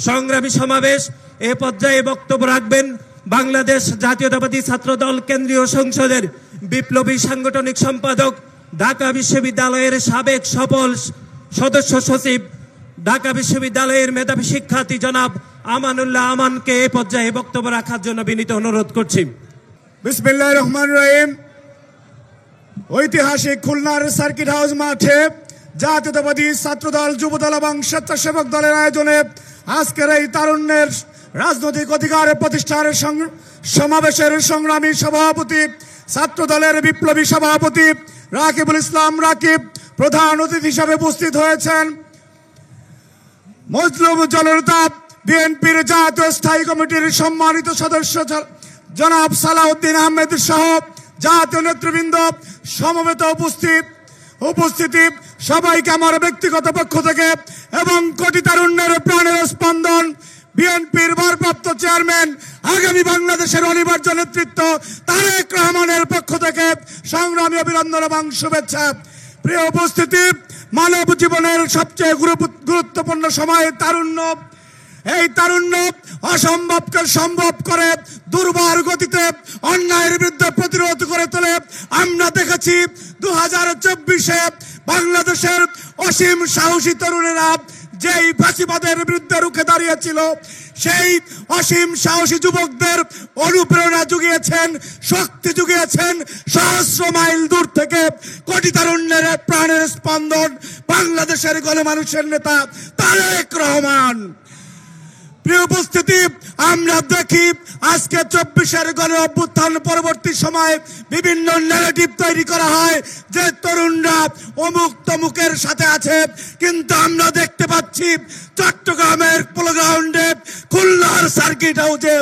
সংগ্রামী সমাবেশ। এ পর্যায়ে বক্তব্য রাখবেন বাংলাদেশ জাতীয়তাবাদী ছাত্রদল কেন্দ্রীয় সংসদের বিপ্লবী সাংগঠনিক সম্পাদক, ঢাকা বিশ্ববিদ্যালয়ের সাবেক সফল সদস্য সচিব, ঢাকা বিশ্ববিদ্যালয়ের মেধাবী শিক্ষার্থী জনাব আমানুল্লাহ আমানকে এ পর্যায়ে বক্তব্য রাখার জন্য বিনীত অনুরোধ করছি। বিসমিল্লাহির রহমানির রহিম। ঐতিহাসিক খুলনার সার্কিট হাউস মাঠে জাতীয়তাবাদী ছাত্রদল, যুবদল এবং স্বেচ্ছাসেবক দলের আয়োজনে আজকের এই তারুণ্যের রাজনৈতিক অধিকার প্রতিষ্ঠার সমাবেশের সংগ্রামী সভাপতি, ছাত্রদলের বিপ্লবী সভাপতি রাকিবুল ইসলাম রাকিব প্রধান অতিথি হিসাবে উপস্থিত হয়েছেন। মজলুম জনতা বিএনপির জাতীয় স্থায়ী কমিটির সম্মানিত সদস্য জনাব সালাউদ্দিন আহমেদ সহ জাতীয় নেতৃবৃন্দ, সমবেত উপস্থিতি সবাইকে আমার ব্যক্তিগত পক্ষ থেকে এবং কোটি তারুণ্যের প্রাণের স্পন্দন বিএনপির ভারপ্রাপ্ত চেয়ারম্যান, আগামী বাংলাদেশের অনিবার্য নেতৃত্ব তারেক রহমানের পক্ষ থেকে সংগ্রামী অভিনন্দন এবং শুভেচ্ছা। প্রিয় উপস্থিতি, মানব জীবনের সবচেয়ে গুরুত্বপূর্ণ সময় তারুণ্য। এই তারুণ্য অসম্ভবকে সম্ভব করে দুর্বার গতিতে অন্যায়ের বিরুদ্ধে প্রতিরোধ করে তোলে। আমরা দেখেছি 2024-এ বাংলাদেশের অসীম সাহসী তরুণেরা যেই ফাঁসিবাদের বিরুদ্ধে রুখে দাঁড়িয়েছিল, সেই অসীম সাহসী যুবকদের অনুপ্রেরণা জুগিয়েছেন, শক্তি জুগিয়েছেন সহস্র মাইল দূর থেকে কোটি তারুণ্যের প্রাণের স্পন্দন বাংলাদেশের গণমানুষের নেতা তারেক রহমান। প্রিয় উপস্থিতি, আমরা দেখি আজকে 24-এর গণ অভ্যুত্থান পরবর্তী সময়ে বিভিন্ন ন্যারেটিভ তৈরি করা হয় যে তরুণরা অমুক তমুকের সাথে আছে, কিন্তু আমরা দেখতে পাচ্ছি চট্টগ্রামের প্লেগ্রাউন্ডে, খুলনার সার্কিট হাউসে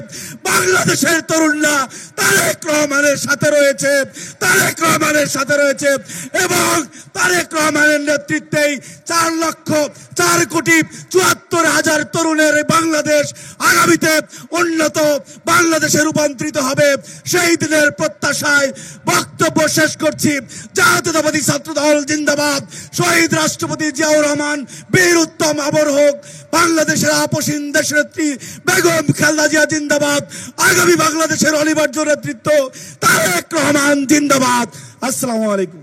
বাংলাদেশের তরুণরা তারেক রহমানের সাথে রয়েছে এবং তারেক রহমানের নেতৃত্বেই 4,04,74,000 তরুণের বাংলাদেশ আগামীতে উন্নত বাংলাদেশে রূপান্তরিত হবে। সেই দিনের প্রত্যাশায় বক্তব্য শেষ করছি। জাতীয়তাবাদী ছাত্রদল জিন্দাবাদ। শহীদ রাষ্ট্রপতি জিয়াউর রহমান বীর উত্তম অমর হোক। বাংলাদেশের আপসীন দেশনেত্রী বেগম খালেদা জিয়া জিন্দাবাদ। আগামী বাংলাদেশের অনিবার্য নেতৃত্ব তারেক রহমান জিন্দাবাদ। আসসালামু আলাইকুম।